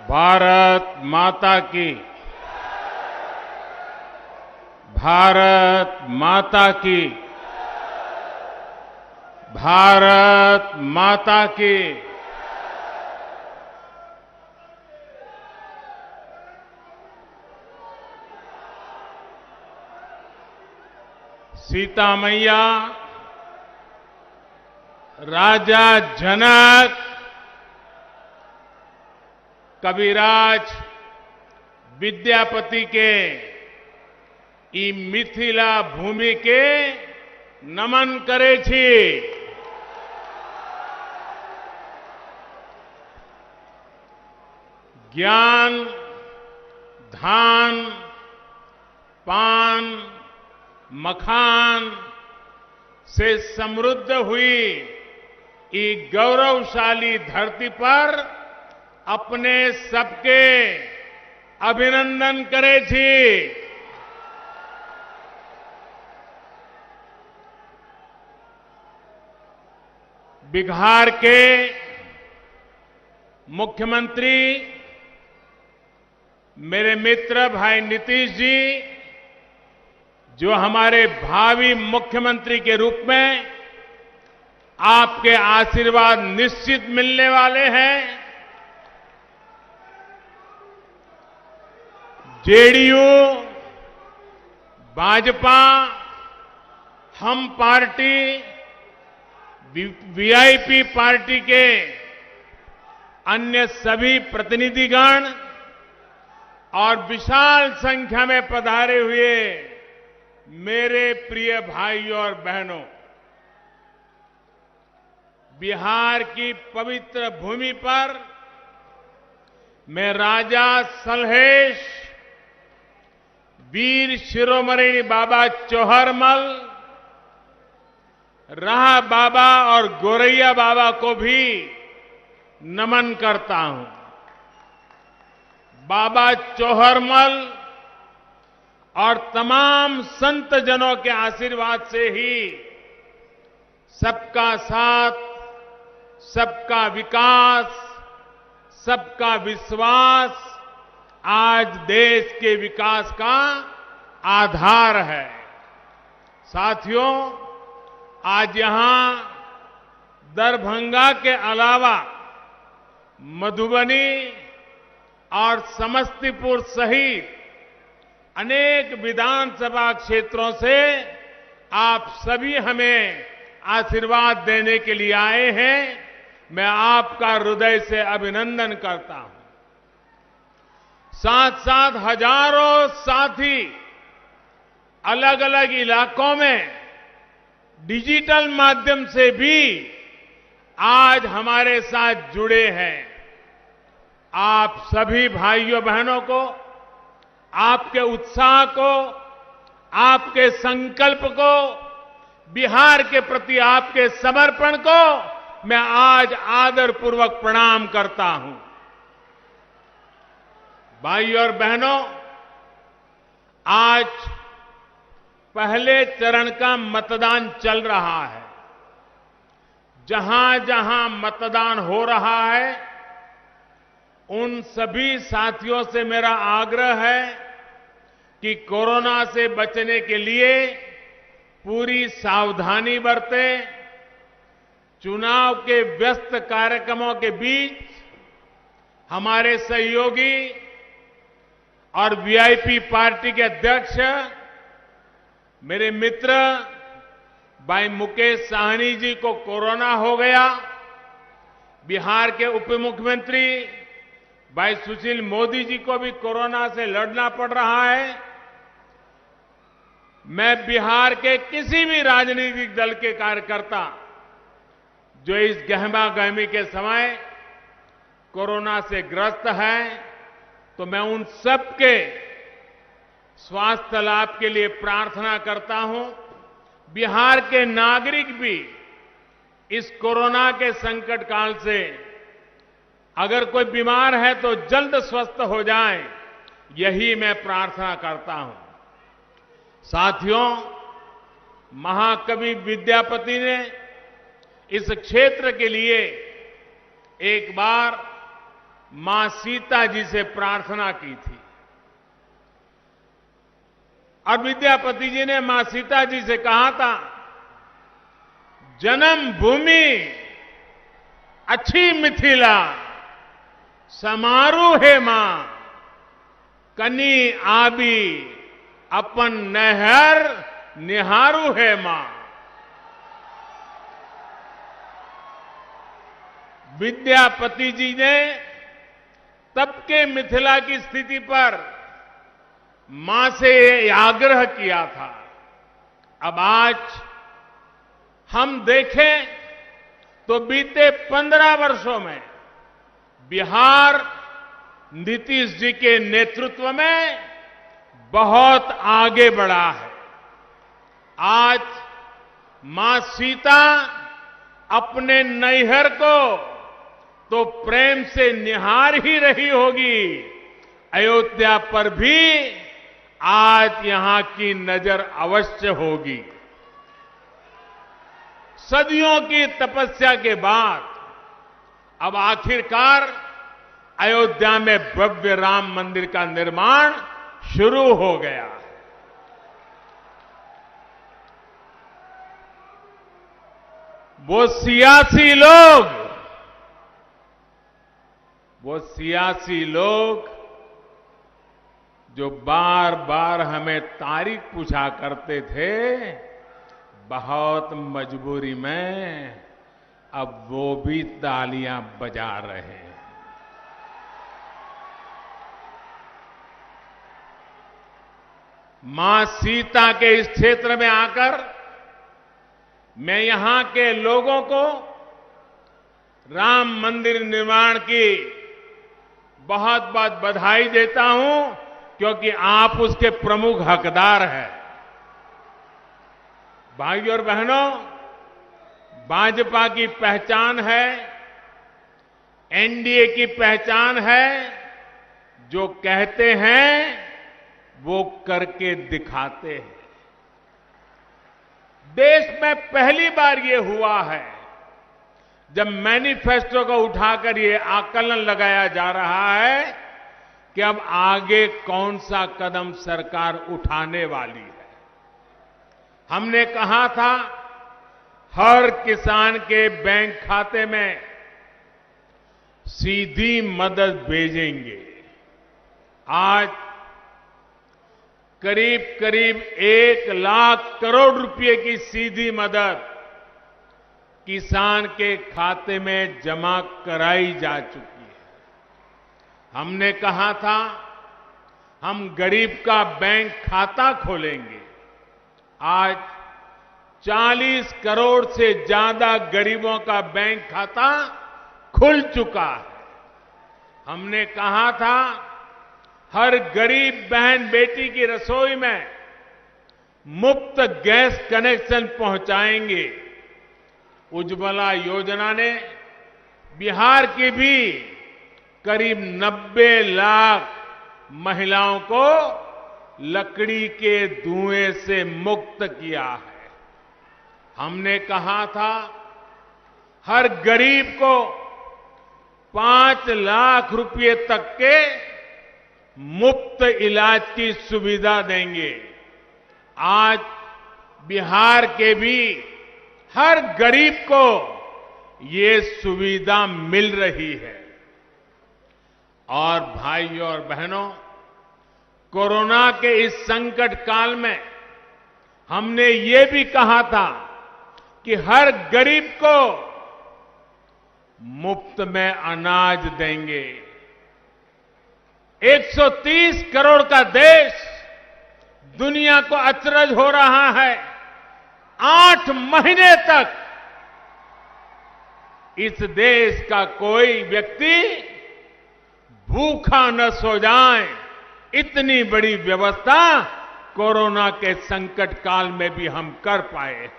भारत माता की। भारत माता की। भारत माता की। सीता मैया, राजा जनक, कविराज विद्यापति के ई मिथिला भूमि के नमन करे छी। ज्ञान, धान, पान, मखान से समृद्ध हुई ई गौरवशाली धरती पर अपने सबके अभिनंदन करे छी। बिहार के मुख्यमंत्री मेरे मित्र भाई नीतीश जी, जो हमारे भावी मुख्यमंत्री के रूप में आपके आशीर्वाद निश्चित मिलने वाले हैं। जेडीयू, भाजपा, हम पार्टी, वीआईपी पार्टी के अन्य सभी प्रतिनिधिगण और विशाल संख्या में पधारे हुए मेरे प्रिय भाइयों और बहनों, बिहार की पवित्र भूमि पर मैं राजा सलहेश, वीर शिरोमणि बाबा चौहरमल, राह बाबा और गोरैया बाबा को भी नमन करता हूं। बाबा चौहरमल और तमाम संत जनों के आशीर्वाद से ही सबका साथ, सबका विकास, सबका विश्वास आज देश के विकास का आधार है। साथियों, आज यहां दरभंगा के अलावा मधुबनी और समस्तीपुर सहित अनेक विधानसभा क्षेत्रों से आप सभी हमें आशीर्वाद देने के लिए आए हैं। मैं आपका हृदय से अभिनंदन करता हूं। साथ साथ हजारों साथी अलग अलग इलाकों में डिजिटल माध्यम से भी आज हमारे साथ जुड़े हैं। आप सभी भाइयों बहनों को, आपके उत्साह को, आपके संकल्प को, बिहार के प्रति आपके समर्पण को मैं आज आदरपूर्वक प्रणाम करता हूं। भाइयों और बहनों, आज पहले चरण का मतदान चल रहा है। जहां जहां मतदान हो रहा है, उन सभी साथियों से मेरा आग्रह है कि कोरोना से बचने के लिए पूरी सावधानी बरतें। चुनाव के व्यस्त कार्यक्रमों के बीच हमारे सहयोगी और वीआईपी पार्टी के अध्यक्ष मेरे मित्र भाई मुकेश साहनी जी को कोरोना हो गया। बिहार के उप मुख्यमंत्री भाई सुशील मोदी जी को भी कोरोना से लड़ना पड़ रहा है। मैं बिहार के किसी भी राजनीतिक दल के कार्यकर्ता जो इस गहमा गहमी के समय कोरोना से ग्रस्त हैं, तो मैं उन सबके स्वास्थ्य लाभ के लिए प्रार्थना करता हूं। बिहार के नागरिक भी इस कोरोना के संकट काल से अगर कोई बीमार है तो जल्द स्वस्थ हो जाए, यही मैं प्रार्थना करता हूं। साथियों, महाकवि विद्यापति ने इस क्षेत्र के लिए एक बार मां सीता जी से प्रार्थना की थी और विद्यापति जी ने मां सीता जी से कहा था, जन्म भूमि अच्छी मिथिला, समारू है मां, कनी आबी अपन नहर निहारू है मां। विद्यापति जी ने तब के मिथिला की स्थिति पर मां से आग्रह किया था। अब आज हम देखें तो बीते 15 वर्षों में बिहार नीतीश जी के नेतृत्व में बहुत आगे बढ़ा है। आज मां सीता अपने नैहर को तो प्रेम से निहार ही रही होगी, अयोध्या पर भी आज यहां की नजर अवश्य होगी। सदियों की तपस्या के बाद अब आखिरकार अयोध्या में भव्य राम मंदिर का निर्माण शुरू हो गया है। वो सियासी लोग जो बार बार हमें तारीख पूछा करते थे, बहुत मजबूरी में अब वो भी तालियां बजा रहे हैं। मां सीता के इस क्षेत्र में आकर मैं यहां के लोगों को राम मंदिर निर्माण की बहुत बहुत बधाई देता हूं, क्योंकि आप उसके प्रमुख हकदार हैं। भाइयों और बहनों, भाजपा की पहचान है, एनडीए की पहचान है, जो कहते हैं वो करके दिखाते हैं। देश में पहली बार ये हुआ है जब मैनिफेस्टो को उठाकर ये आकलन लगाया जा रहा है कि अब आगे कौन सा कदम सरकार उठाने वाली है। हमने कहा था हर किसान के बैंक खाते में सीधी मदद भेजेंगे। आज करीब करीब 1 लाख करोड़ रुपए की सीधी मदद किसान के खाते में जमा कराई जा चुकी है। हमने कहा था हम गरीब का बैंक खाता खोलेंगे। आज 40 करोड़ से ज्यादा गरीबों का बैंक खाता खुल चुका है। हमने कहा था हर गरीब बहन बेटी की रसोई में मुफ्त गैस कनेक्शन पहुंचाएंगे। उज्ज्वला योजना ने बिहार की भी करीब 90 लाख महिलाओं को लकड़ी के धुएं से मुक्त किया है। हमने कहा था हर गरीब को 5 लाख रुपए तक के मुफ्त इलाज की सुविधा देंगे। आज बिहार के भी हर गरीब को ये सुविधा मिल रही है। और भाइयों और बहनों, कोरोना के इस संकट काल में हमने ये भी कहा था कि हर गरीब को मुफ्त में अनाज देंगे। 130 करोड़ का देश दुनिया को अचरज हो रहा है। 8 महीने तक इस देश का कोई व्यक्ति भूखा न सो जाए, इतनी बड़ी व्यवस्था कोरोना के संकट काल में भी हम कर पाए।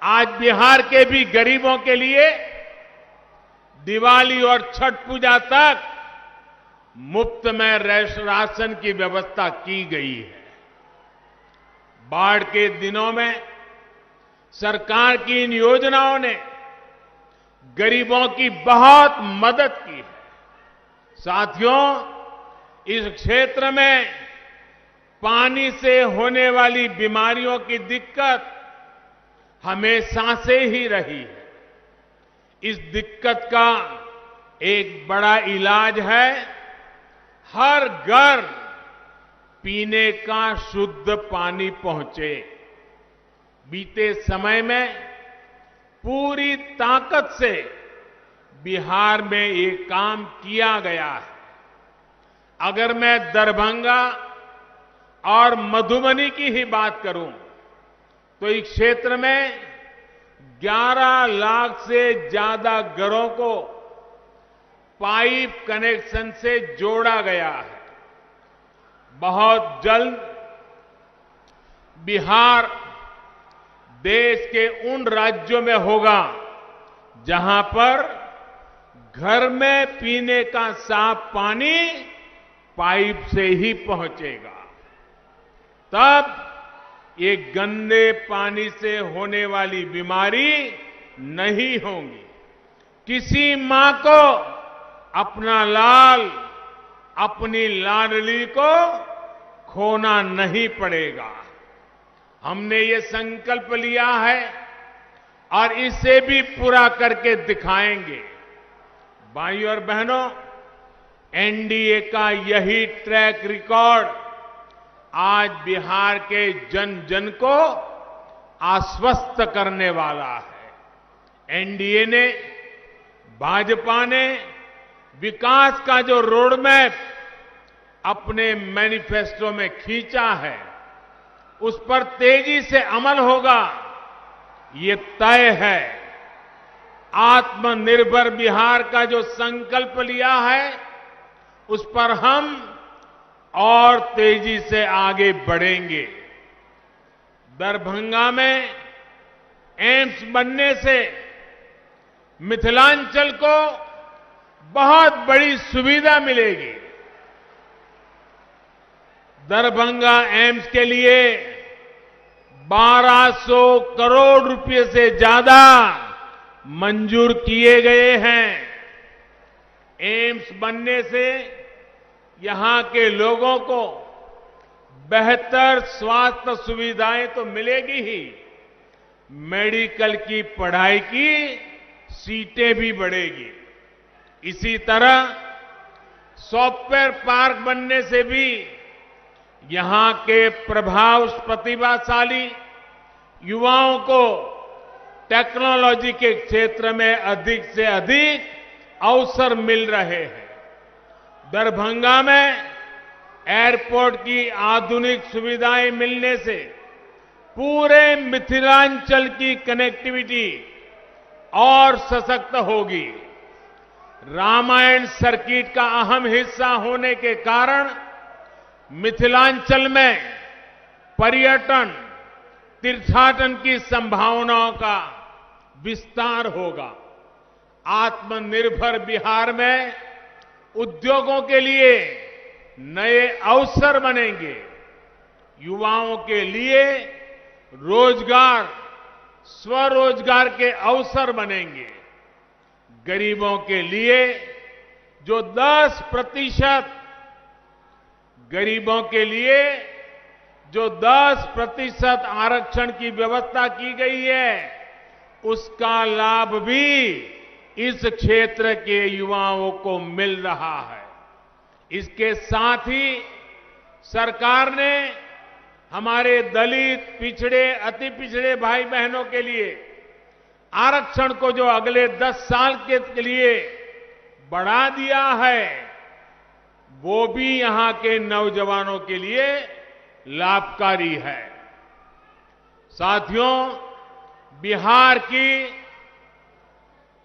आज बिहार के भी गरीबों के लिए दिवाली और छठ पूजा तक मुफ्त में राशन की व्यवस्था की गई है। बाढ़ के दिनों में सरकार की इन योजनाओं ने गरीबों की बहुत मदद की है। साथियों, इस क्षेत्र में पानी से होने वाली बीमारियों की दिक्कत हमेशा से ही रही है। इस दिक्कत का एक बड़ा इलाज है हर घर पीने का शुद्ध पानी पहुंचे। बीते समय में पूरी ताकत से बिहार में ये काम किया गया है। अगर मैं दरभंगा और मधुबनी की ही बात करूं तो इस क्षेत्र में 11 लाख से ज्यादा घरों को पाइप कनेक्शन से जोड़ा गया है। बहुत जल्द बिहार देश के उन राज्यों में होगा जहां पर घर में पीने का साफ पानी पाइप से ही पहुंचेगा। तब ये गंदे पानी से होने वाली बीमारी नहीं होगी। किसी मां को अपना लाल, अपनी लाडली को खोना नहीं पड़ेगा। हमने ये संकल्प लिया है और इसे भी पूरा करके दिखाएंगे। भाइयों और बहनों, एनडीए का यही ट्रैक रिकॉर्ड आज बिहार के जन जन को आश्वस्त करने वाला है। एनडीए ने, भाजपा ने विकास का जो रोड मैप अपने मैनिफेस्टो में खींचा है, उस पर तेजी से अमल होगा, ये तय है। आत्मनिर्भर बिहार का जो संकल्प लिया है, उस पर हम और तेजी से आगे बढ़ेंगे। दरभंगा में एम्स बनने से मिथिलांचल को बहुत बड़ी सुविधा मिलेगी। दरभंगा एम्स के लिए 1200 करोड़ रुपए से ज्यादा मंजूर किए गए हैं। एम्स बनने से यहां के लोगों को बेहतर स्वास्थ्य सुविधाएं तो मिलेगी ही, मेडिकल की पढ़ाई की सीटें भी बढ़ेगी। इसी तरह सॉफ्टवेयर पार्क बनने से भी यहां के प्रतिभाशाली युवाओं को टेक्नोलॉजी के क्षेत्र में अधिक से अधिक अवसर मिल रहे हैं। दरभंगा में एयरपोर्ट की आधुनिक सुविधाएं मिलने से पूरे मिथिलांचल की कनेक्टिविटी और सशक्त होगी। रामायण सर्किट का अहम हिस्सा होने के कारण मिथिलांचल में पर्यटन, तीर्थाटन की संभावनाओं का विस्तार होगा। आत्मनिर्भर बिहार में उद्योगों के लिए नए अवसर बनेंगे। युवाओं के लिए रोजगार, स्वरोजगार के अवसर बनेंगे। गरीबों के लिए जो 10% आरक्षण की व्यवस्था की गई है, उसका लाभ भी इस क्षेत्र के युवाओं को मिल रहा है। इसके साथ ही सरकार ने हमारे दलित, पिछड़े, अति पिछड़े भाई बहनों के लिए आरक्षण को जो अगले 10 साल के लिए बढ़ा दिया है, वो भी यहां के नौजवानों के लिए लाभकारी है। साथियों, बिहार की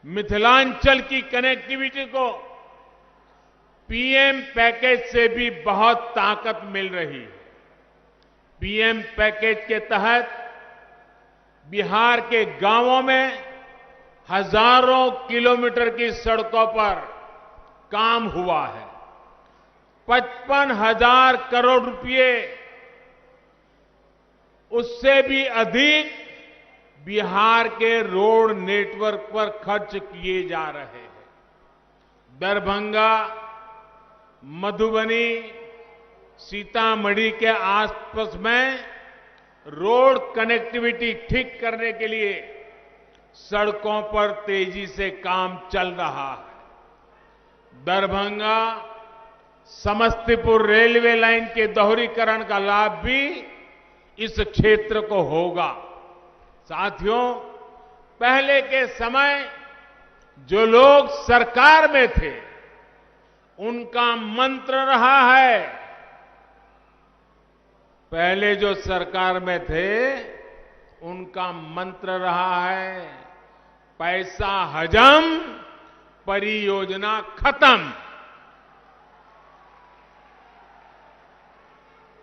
मिथिलांचल की कनेक्टिविटी को पीएम पैकेज से भी बहुत ताकत मिल रही है। पीएम पैकेज के तहत बिहार के गांवों में हजारों किलोमीटर की सड़कों पर काम हुआ है। 55,000 करोड़ रुपए, उससे भी अधिक बिहार के रोड नेटवर्क पर खर्च किए जा रहे हैं। दरभंगा, मधुबनी, सीतामढ़ी के आसपास में रोड कनेक्टिविटी ठीक करने के लिए सड़कों पर तेजी से काम चल रहा है। दरभंगा समस्तीपुर रेलवे लाइन के दोहरीकरण का लाभ भी इस क्षेत्र को होगा। साथियों, पहले के समय जो लोग सरकार में थे, उनका मंत्र रहा है, पहले जो सरकार में थे उनका मंत्र रहा है, पैसा हजम, परियोजना खत्म।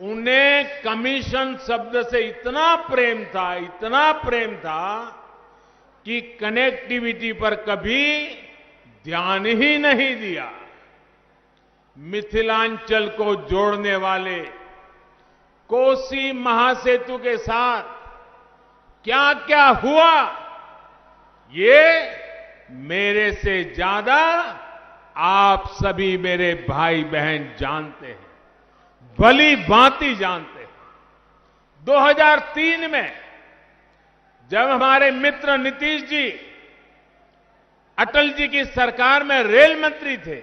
उन्हें कमीशन शब्द से इतना प्रेम था कि कनेक्टिविटी पर कभी ध्यान ही नहीं दिया। मिथिलांचल को जोड़ने वाले कोसी महासेतु के साथ क्या क्या हुआ, ये मेरे से ज्यादा आप सभी मेरे भाई बहन जानते हैं, भली भांति जानते हैं। 2003 में जब हमारे मित्र नीतीश जी अटल जी की सरकार में रेल मंत्री थे,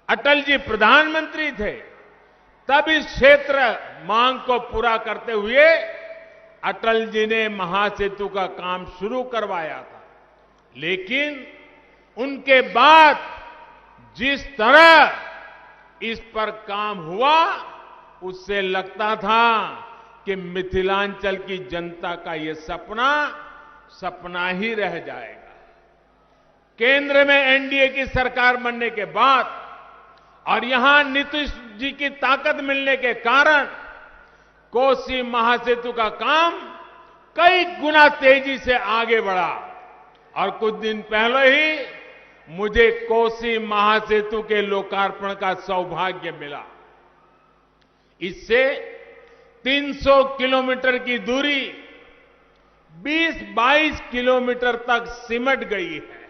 अटल जी प्रधानमंत्री थे, तब इस क्षेत्र मांग को पूरा करते हुए अटल जी ने महासेतु का काम शुरू करवाया था। लेकिन उनके बाद जिस तरह इस पर काम हुआ, उससे लगता था कि मिथिलांचल की जनता का ये सपना ही रह जाएगा। केंद्र में एनडीए की सरकार बनने के बाद और यहां नीतीश जी की ताकत मिलने के कारण कोसी महासेतु का काम कई गुना तेजी से आगे बढ़ा और कुछ दिन पहले ही मुझे कोसी महासेतु के लोकार्पण का सौभाग्य मिला। इससे 300 किलोमीटर की दूरी 20-22 किलोमीटर तक सिमट गई है।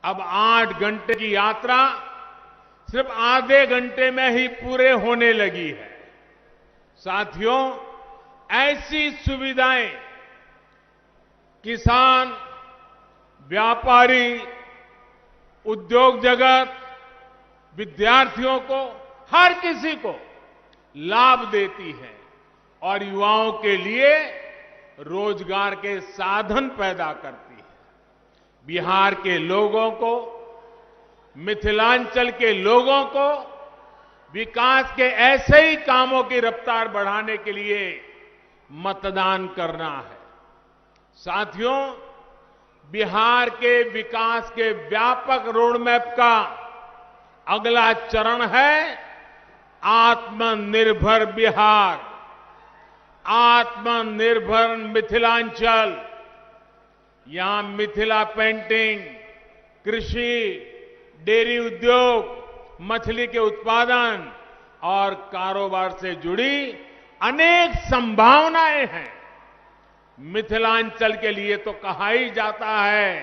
अब 8 घंटे की यात्रा सिर्फ आधे घंटे में ही पूरे होने लगी है। साथियों, ऐसी सुविधाएं किसान, व्यापारी, उद्योग जगत, विद्यार्थियों को, हर किसी को लाभ देती है और युवाओं के लिए रोजगार के साधन पैदा करती है। बिहार के लोगों को, मिथिलांचल के लोगों को विकास के ऐसे ही कामों की रफ्तार बढ़ाने के लिए मतदान करना है। साथियों, बिहार के विकास के व्यापक रोडमैप का अगला चरण है आत्मनिर्भर बिहार, आत्मनिर्भर मिथिलांचल। यहां मिथिला पेंटिंग, कृषि, डेयरी उद्योग, मछली के उत्पादन और कारोबार से जुड़ी अनेक संभावनाएं हैं। मिथिलांचल के लिए तो कहा ही जाता है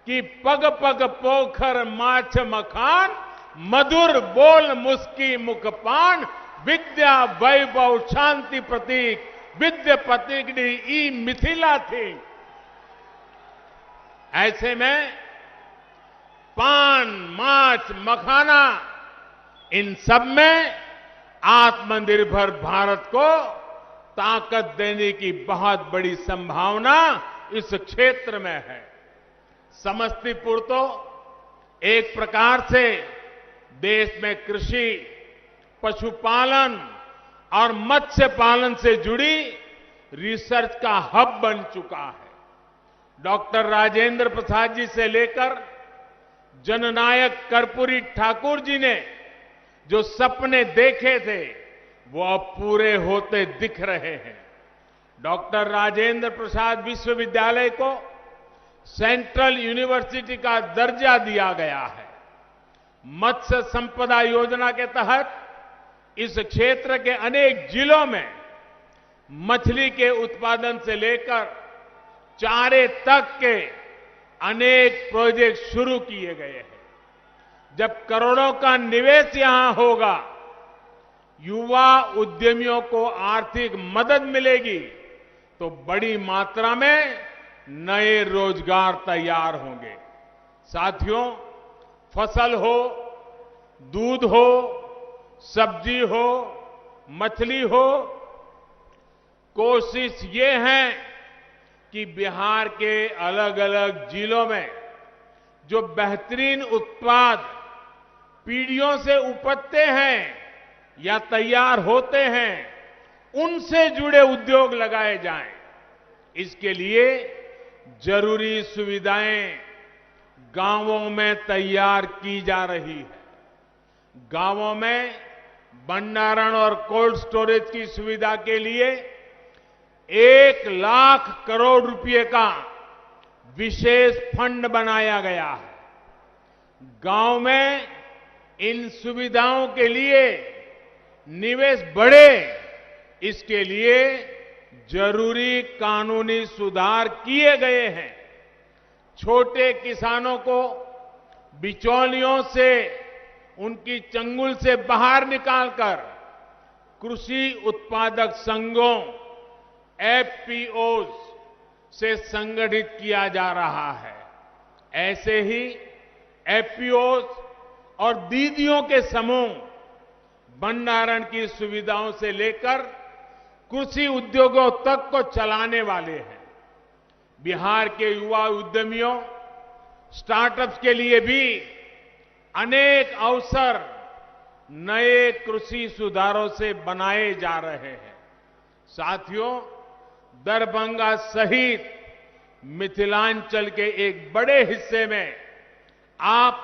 कि पग पग पोखर माछ मखान, मधुर बोल मुस्की मुखपान, विद्या वैभव शांति प्रतीक, विद्या प्रतीक ई मिथिला थी। ऐसे में पान, माछ, मखाना, इन सब में आत्मनिर्भर भारत को ताकत देने की बहुत बड़ी संभावना इस क्षेत्र में है। समस्तीपुर तो एक प्रकार से देश में कृषि, पशुपालन और मत्स्य पालन से जुड़ी रिसर्च का हब बन चुका है। डॉक्टर राजेंद्र प्रसाद जी से लेकर जननायक कर्पूरी ठाकुर जी ने जो सपने देखे थे, वो अब पूरे होते दिख रहे हैं। डॉक्टर राजेंद्र प्रसाद विश्वविद्यालय को सेंट्रल यूनिवर्सिटी का दर्जा दिया गया है। मत्स्य संपदा योजना के तहत इस क्षेत्र के अनेक जिलों में मछली के उत्पादन से लेकर चारे तक के अनेक प्रोजेक्ट शुरू किए गए हैं। जब करोड़ों का निवेश यहां होगा, युवा उद्यमियों को आर्थिक मदद मिलेगी, तो बड़ी मात्रा में नए रोजगार तैयार होंगे। साथियों, फसल हो, दूध हो, सब्जी हो, मछली हो, कोशिश ये है कि बिहार के अलग अलग जिलों में जो बेहतरीन उत्पाद पीढ़ियों से उपजते हैं या तैयार होते हैं, उनसे जुड़े उद्योग लगाए जाएं। इसके लिए जरूरी सुविधाएं गांवों में तैयार की जा रही है। गांवों में भंडारण और कोल्ड स्टोरेज की सुविधा के लिए 1 लाख करोड़ रुपए का विशेष फंड बनाया गया है। गांव में इन सुविधाओं के लिए निवेश बढ़े, इसके लिए जरूरी कानूनी सुधार किए गए हैं। छोटे किसानों को बिचौलियों से, उनकी चंगुल से बाहर निकालकर कृषि उत्पादक संघों एफपीओज से संगठित किया जा रहा है। ऐसे ही एफपीओज और दीदियों के समूह भंडारण की सुविधाओं से लेकर कृषि उद्योगों तक को चलाने वाले हैं। बिहार के युवा उद्यमियों, स्टार्टअप्स के लिए भी अनेक अवसर नए कृषि सुधारों से बनाए जा रहे हैं। साथियों, दरभंगा सहित मिथिलांचल के एक बड़े हिस्से में आप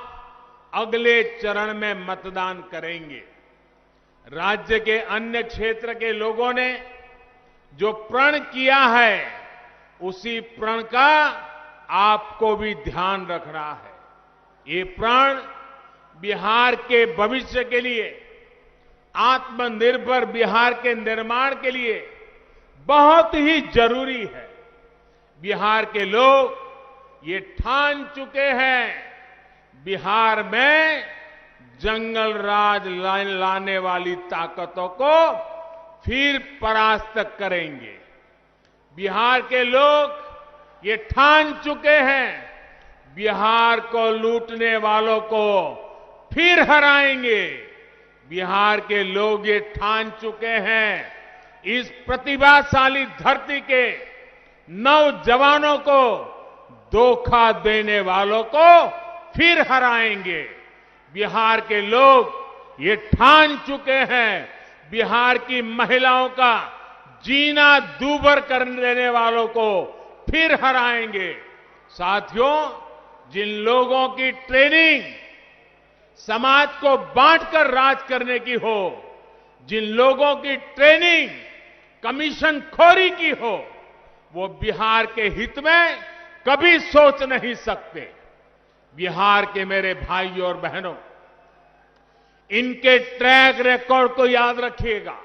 अगले चरण में मतदान करेंगे। राज्य के अन्य क्षेत्र के लोगों ने जो प्रण किया है, उसी प्रण का आपको भी ध्यान रखना है। ये प्रण बिहार के भविष्य के लिए, आत्मनिर्भर बिहार के निर्माण के लिए बहुत ही जरूरी है। बिहार के लोग ये ठान चुके हैं, बिहार में जंगल राज लाने वाली ताकतों को फिर परास्त करेंगे। बिहार के लोग ये ठान चुके हैं, बिहार को लूटने वालों को फिर हराएंगे। बिहार के लोग ये ठान चुके हैं, इस प्रतिभाशाली धरती के नौजवानों को धोखा देने वालों को फिर हराएंगे। बिहार के लोग ये ठान चुके हैं, बिहार की महिलाओं का जीना दूभर कर देने वालों को फिर हराएंगे। साथियों, जिन लोगों की ट्रेनिंग समाज को बांटकर राज करने की हो, जिन लोगों की ट्रेनिंग कमीशन खोरी की हो, वो बिहार के हित में कभी सोच नहीं सकते। बिहार के मेरे भाइयों और बहनों, इनके ट्रैक रिकॉर्ड को याद रखिएगा।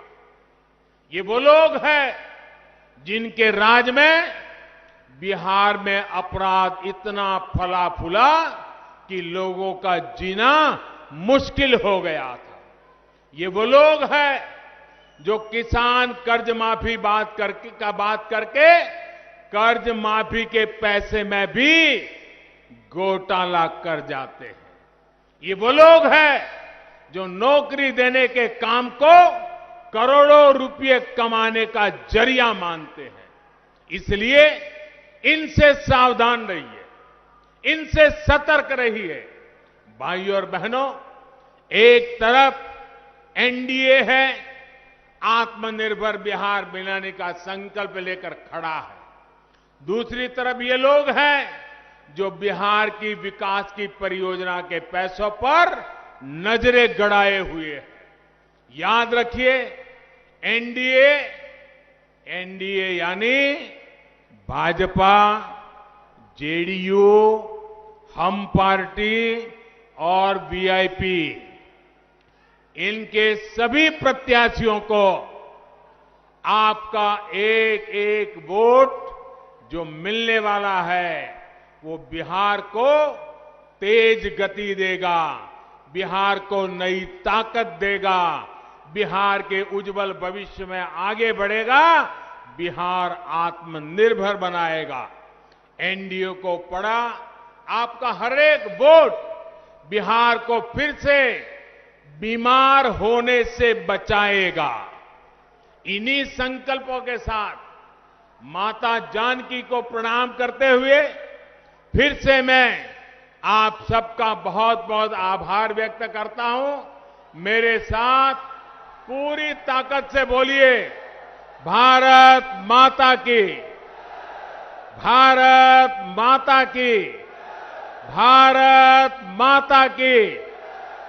ये वो लोग हैं जिनके राज में बिहार में अपराध इतना फला फूला कि लोगों का जीना मुश्किल हो गया था। ये वो लोग हैं जो किसान कर्ज माफी बात करके कर्ज माफी के पैसे में भी घोटाला कर जाते हैं। ये वो लोग हैं जो नौकरी देने के काम को करोड़ों रुपए कमाने का जरिया मानते हैं। इसलिए इनसे सावधान रहिए, इनसे सतर्क रहिए। भाइयों और बहनों, एक तरफ एनडीए है, आत्मनिर्भर बिहार बनाने का संकल्प लेकर खड़ा है। दूसरी तरफ ये लोग हैं जो बिहार की विकास की परियोजना के पैसों पर नजरें गड़ाए हुए हैं। याद रखिए, एनडीए यानी भाजपा, जेडीयू, हम पार्टी और वीआईपी, इनके सभी प्रत्याशियों को आपका एक एक वोट जो मिलने वाला है वो बिहार को तेज गति देगा, बिहार को नई ताकत देगा, बिहार के उज्जवल भविष्य में आगे बढ़ेगा, बिहार आत्मनिर्भर बनाएगा। एनडीए को पड़ा आपका हर एक वोट बिहार को फिर से बीमार होने से बचाएगा। इन्हीं संकल्पों के साथ माता जानकी को प्रणाम करते हुए फिर से मैं आप सबका बहुत बहुत आभार व्यक्त करता हूं। मेरे साथ पूरी ताकत से बोलिए, भारत माता की, भारत माता की, भारत माता की,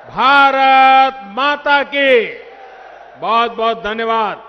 भारत माता की। बहुत बहुत धन्यवाद।